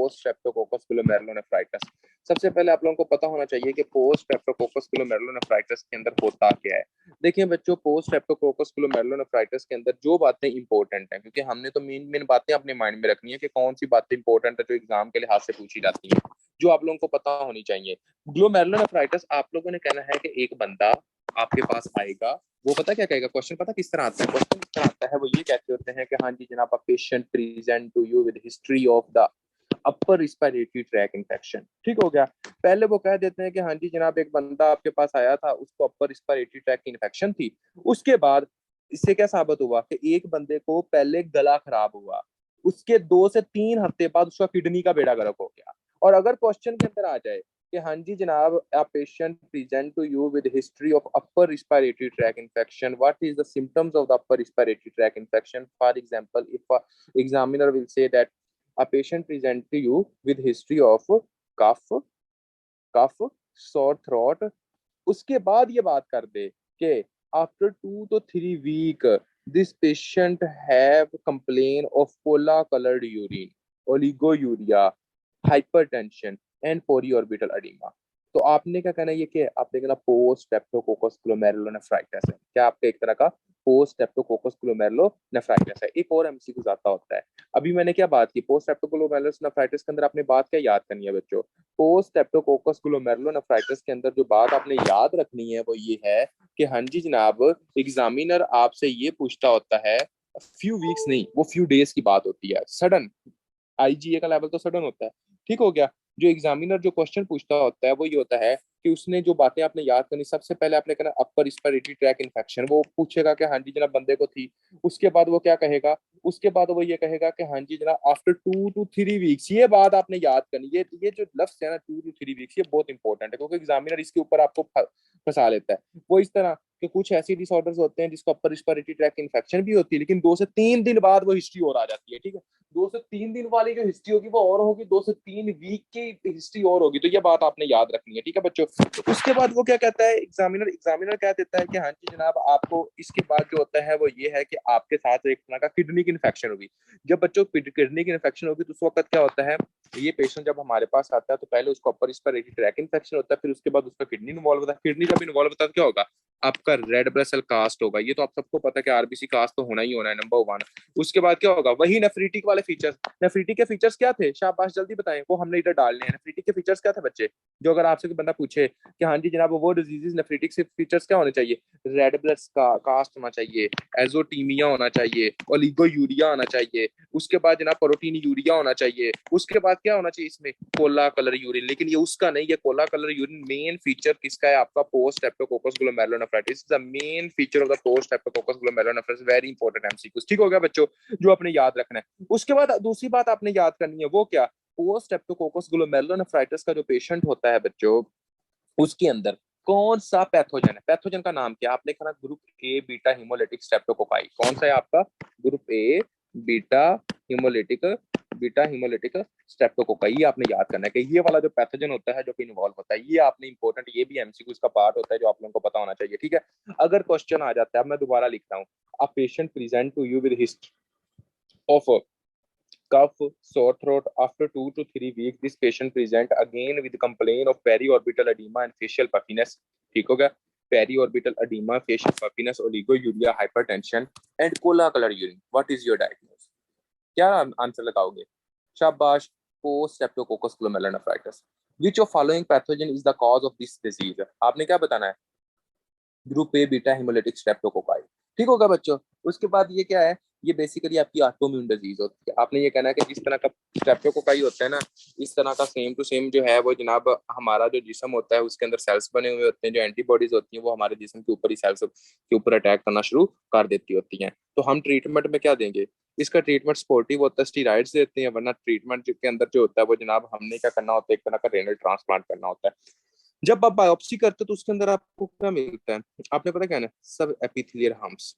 Post Streptococcus glomerulonephritis. सबसे पहले आप लोगों को पता होना चाहिए कि पोस्ट स्ट्रेप्टोकोकस ग्लोमेरुलोनेफ्राइटिस के अंदर होता क्या है। देखिए बच्चों, पोस्ट स्ट्रेप्टोकोकस ग्लोमेरुलोनेफ्राइटिस के अंदर जो बातें इंपॉर्टेंट हैं, क्योंकि हमने तो मेन मेन बातें अपने माइंड में रखनी है कि कौन सी बातें इंपॉर्टेंट है जो एग्जाम के लिहाज से पूछी जाती हैं, जो आप लोगों को पता होनी चाहिए। ग्लोमेरुलोनेफ्राइटिस, आप लोगों ने कहना है कि एक बंदा आपके पास आएगा, वो पता क्या कहेगा, क्वेश्चन पता किस तरह आता है, क्वेश्चन किस तरह आता है, वो ये कहते होते हैं कि हाँ जी जनाब, a patient present to you with history of the upper respiratory tract infection. ठीक हो गया। पहले वो कह देते हैं कि हाँ जी जनाब, एक बंदा आपके पास आया था, उसको अपर रिस्पिरेटरी ट्रैक की इन्फेक्शन थी। उसके बाद इससे क्या साबित हुआ कि एक बंदे को पहले गला खराब हुआ, उसके 2 से 3 हफ्ते बाद उसका किडनी का बेड़ा गर्क हो गया। और अगर क्वेश्चन के अंदर आ जाए कि हाँ जी जनाब, a patient present to you with history of upper respiratory tract infection, what is the symptoms of the upper respiratory tract infection? For example, if a examiner will say that a patient present to you with history of cough, sore throat, उसके बाद ये बात कर दे कि after 2 to 3 week this patient have complaint of cola colored urine, oliguria, hypertension and periorbital edema, तो आपने क्या कहना है, ये कि आपने कहना पोस्ट स्ट्रेप्टोकोकस ग्लोमेरुलोनेफ्राइटिस है। क्या आपका एक तरह का पोस्ट स्ट्रेप्टोकोकस ग्लोमेरुलोनेफ्राइटिस है। एक और एमसीक्यू आता होता है। अभी मैंने क्या बात की, पोस्ट स्ट्रेप्टोकोलोमेरुलोनेफ्राइटिस के अंदर आपने बात क्या याद करनी है बच्चों, पोस्ट स्ट्रेप्टोकोकस ग्लोमेरुलोनेफ्राइटिस के अंदर जो बात आपने याद रखनी है वो ये है कि हाँ जी जनाब, एग्जामिनर आपसे ये पूछता होता है, फ्यू वीक्स नहीं, वो फ्यू डेज की बात होती है। सडन आईजीए का लेवल तो सडन होता है। ठीक हो गया। जो एग्जामिनर जो क्वेश्चन पूछता होता है वो ये होता है कि उसने जो बातें आपने याद करनी, सबसे पहले आपने कहना अपर रिस्पिरेटरी ट्रैक इन्फेक्शन, वो पूछेगा कि हाँ जी जनाब बंदे को थी। उसके बाद वो क्या कहेगा, उसके बाद वो ये कहेगा कि हाँ जी जनाब आफ्टर 2 to 3 weeks, ये बात आपने याद करनी। ये जो लफ्ज है ना 2 to 3 weeks, ये बहुत इंपॉर्टेंट है, क्योंकि एग्जामिनर इसके ऊपर आपको फंसा लेता है। वो इस तरह कि कुछ ऐसे डिसऑर्डर्स होते हैं जिसको अपर रिस्पिरेटरी ट्रैक इन्फेक्शन भी होती है, लेकिन 2 से 3 दिन बाद वो हिस्ट्री और आ जाती है। ठीक है, 2 से 3 दिन वाली जो हिस्ट्री होगी वो और होगी, 2 से 3 वीक की हिस्ट्री और होगी। तो ये बात आपने याद रखनी है। ठीक है बच्चों। तो उसके बाद वो क्या कहता है, एग्जामिनर क्या देता है कि हाँ जी जनाब, आपको इसके बाद जो होता है वो ये है कि आपके साथ एक तरह का किडनी की इन्फेक्शन होगी। जब बच्चों किडनी की इन्फेक्शन होगी तो उस वक्त क्या होता है, ये पेशेंट जब हमारे पास आता है तो पहले उसको अपर रिस्पिरेटरी ट्रैक इन्फेक्शन होता है, फिर उसके बाद उसका किडनी इन्वॉल्व होता है। किडनी जब इन्वॉल्व होता है तो क्या होगा, आपका रेड ब्लड सेल कास्ट होगा। ये तो आप सबको पता है कि आरबीसी कास्ट तो होना ही होना है, नंबर 1। उसके बाद क्या होगा, वही नेफ्रीटिक वाले फीचर्स। नेफ्रीटिक के फीचर्स क्या थे, शाबाश जल्दी बताएं, वो हमने इधर डालने हैं। नेफ्रीटिक के फीचर्स क्या थे बच्चे, जो अगर आपसे कोई बंदा पूछे कि हाँ जी जनाब वो डिजीजेस नेफ्रीटिक से फीचर्स क्या होने चाहिए, रेड ब्लड का कास्ट होना चाहिए, एजोटीमिया होना चाहिए, ओलिगोयूरिया होना चाहिए, उसके बाद जनाब प्रोटीन यूरिया होना चाहिए, उसके बाद क्या होना चाहिए इसमें, कोला कलर यूरिन। लेकिन ये उसका नहीं, ये cola colour urine main feature किसका है, आपका post Streptococcus glomerulonephritis, the main feature of the post Streptococcus glomerulonephritis. Very important MCQ. ठीक हो गया बच्चों, जो आपने याद रखना है। उसके बाद दूसरी बात आपने याद करनी है, वो क्या, पोस्ट स्ट्रेप्टोकोकस ग्लोमेरुलोनेफ्राइटिस का जो पेशेंट होता है बच्चों, उसके अंदर कौन सा पैथोजन है, पैथोजन का नाम क्या, आपने कहा group A beta haemolytic streptococci. कौन सा है आपका, group A beta haemolytic streptococci. ये आपने याद करना है कि ये वाला जो पैथोजन होता है जो कि इन्वॉल्व होता है, ये आपने इंपॉर्टेंट, ये भी एमसीक्यू का पार्ट होता है जो आप लोगों को पता होना चाहिए। ठीक है, अगर क्वेश्चन आ जाता है, अब मैं दोबारा लिखता हूँ, a patient present to you with history of cough, sore throat after 2 to 3 weeks. This patient present again with complaint of periorbital edema and facial puffiness. ठीक हो गया, periorbital edema, facial puffiness, oliguria, hypertension and cola color urine. What is your diagnosis? क्या answer लगाओगे, शाबाश, post Streptococcus glomerulonephritis. Which of following pathogen is the cause of this disease? आपने क्या बताना है, group A beta haemolytic streptococci. ठीक होगा बच्चों। उसके बाद ये क्या है, ये बेसिकली आपकी ऑटोइम्यून डिजीज होती है। आपने ये कहना है कि जिस तरह का स्ट्रेप्टोकोकाई होता है ना, इस तरह का सेम टू सेम जो है वो जनाब हमारा जो जिस्म होता है उसके अंदर सेल्स बने हुए होते हैं, जो एंटीबॉडीज होती हैं वो हमारे जिस्म के ऊपर ही सेल्स के ऊपर अटैक करना शुरू कर देती होती हैं। तो हम ट्रीटमेंट में क्या देंगे, इसका ट्रीटमेंट सपोर्टिव होता है, स्टीराइड्स देते हैं, वरना ट्रीटमेंट के अंदर जो होता है वो जनाब हमने क्या करना होता है, एक तरह का रेनल ट्रांसप्लांट करना होता है। जब आप बायोप्सी करते हो तो उसके अंदर आपको क्या मिलता है, आपने पता क्या है ना, सब एपिथेलियल हार्म्स।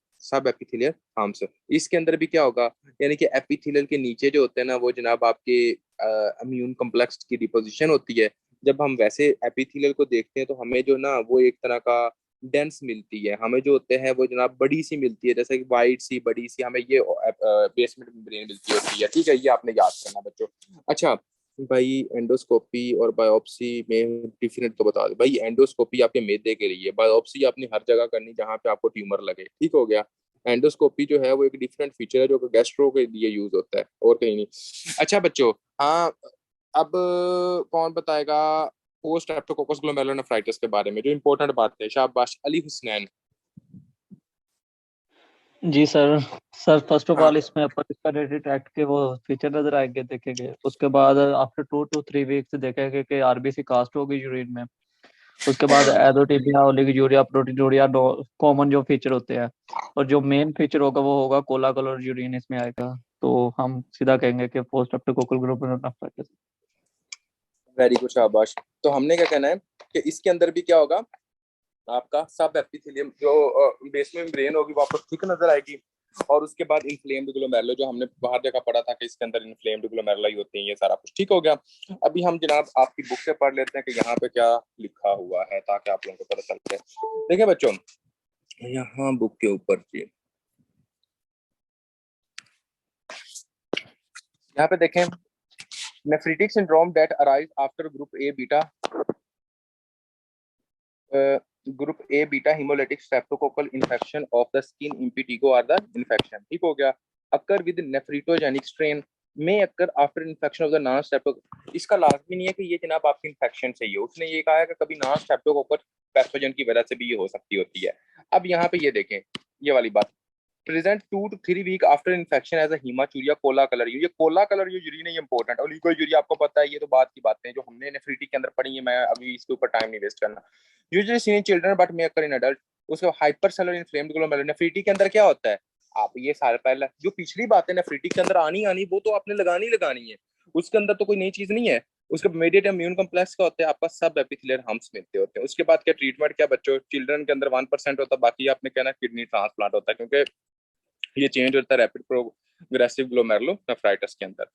इसके अंदर भी क्या होगा, यानी कि एपिथेलियल के नीचे जो होते हैं ना वो जनाब आपके इम्यून कॉम्प्लेक्स की डिपोजिशन होती है। जब हम वैसे एपिथेलियल को देखते हैं तो हमें जो ना वो एक तरह का डेंस मिलती है, हमें जो होते हैं वो जनाब बड़ी सी मिलती है, जैसे कि वाइट सी बड़ी सी हमें ये बेसमेंट मेम्ब्रेन मिलती होती है। ठीक है, ये आपने याद करना बच्चों। अच्छा, भाई एंडोस्कोपी और बायोप्सी में डिफरेंट तो बता दो भाई। एंडोस्कोपी आपके मैदे के लिए, बायोप्सी आपने हर जगह करनी जहां पे आपको ट्यूमर लगे, ठीक हो गया। एंडोस्कोपी जो है वो एक डिफरेंट फीचर है जो गैस्ट्रो के लिए यूज होता है और कहीं नहीं। अच्छा बच्चों, हाँ, अब कौन बताएगा पोस्ट स्ट्रेप्टोकोकस ग्लोमेरुलोनेफ्राइटिस के बारे में, जो इंपॉर्टेंट बात है। शाबाश अली हुसनैन। जी सर। सर फर्स्ट ऑफ हाँ। ऑल इसमें अपर रिस्पिरेटरी ट्रैक्ट के वो फीचर नजर आएंगे देखेंगे। उसके बाद आफ्टर 2 to 3 वीक्स देखेंगे कि आरबीसी कास्ट होगी यूरिन में। उसके बाद एजोटिपिया ओलिगोयूरिया प्रोटीनूरिया कॉमन जो फीचर होते हैं। और जो मेन फीचर होगा वो होगा कोला कलर यूरिन इसमें आएगा। तो हम सीधा कहेंगे कि post streptococcal glomerulonephritis. Very good, शाबाश। तो हमने क्या कहना है कि इसके अंदर भी क्या होगा, आपका सब एपिथेलियम जो बेसमेंट मेम्ब्रेन होगी वो आपको थिक नजर आएगी। और उसके बाद इन्फ्लेम्ड ग्लोमेरुलो, जो हमने बाहर जगह पढ़ा था कि इसके अंदर इन्फ्लेम्ड ग्लोमेरुला ही होते हैं, ये सारा कुछ ठीक हो गया। अभी हम जनाब आपकी बुक से पढ़ लेते हैं कि यहाँ पे क्या लिखा हुआ है, ताकि आप लोगों को पता चलते हैं। देखिए बच्चों, यहाँ बुक के ऊपर जी, यहाँ पे देखें, nephritic syndrome that arise after group A beta, group A beta hemolytic streptococcal infection of the skin impetigo are the infection, ठीक हो गया। अक्कर विद नेफ्रिटोजेनिक स्ट्रेन में occur after infection of the non strepto. इसका लाजमी नहीं है कि ये जनाब आपकी इन्फेक्शन से ही हो, उसने ये कहा है कि कभी नॉन स्ट्रेप्टोकोकल पैथोजन की वजह से भी ये हो सकती होती है। अब यहाँ पे ये देखें, ये वाली बात, present 2 to 3 week after infection as a haematuria cola colour. ये कोला कलर यूरिन है, ये इंपॉर्टेंट। और यूरिया आपको पता है, ये तो बात की बातें हैं जो हमने नेफ्रिटिक के अंदर पढ़ी है, मैं अभी इसके ऊपर टाइम नहीं वेस्ट करना। Usually seen in children but may occur in adult. उसके हाइपर सेलुलर इन्फ्लेम्ड ग्लोमेरुलोनेफ्रिटिक के अंदर क्या होता है, आप ये साल पहले जो पिछली बातें नेफ्रिटिक के अंदर आनी आनी वो तो आपने लगानी लगानी है, उसके अंदर तो कोई नई चीज नहीं है। उसके इमीडिएट इम्यून कॉम्प्लेक्स का होता है, आपका सब एपिथेलियल हम्प्स मिलते होते हैं। उसके बाद क्या ट्रीटमेंट, क्या बच्चों, चिल्ड्रन के अंदर 1% होता है, बाकी आपने कहना किडनी ट्रांसप्लांट होता है, क्योंकि ये चेंज होता है रैपिड प्रोग्रेसिव ग्लोमेरुलोनेफ्राइटिस के अंदर।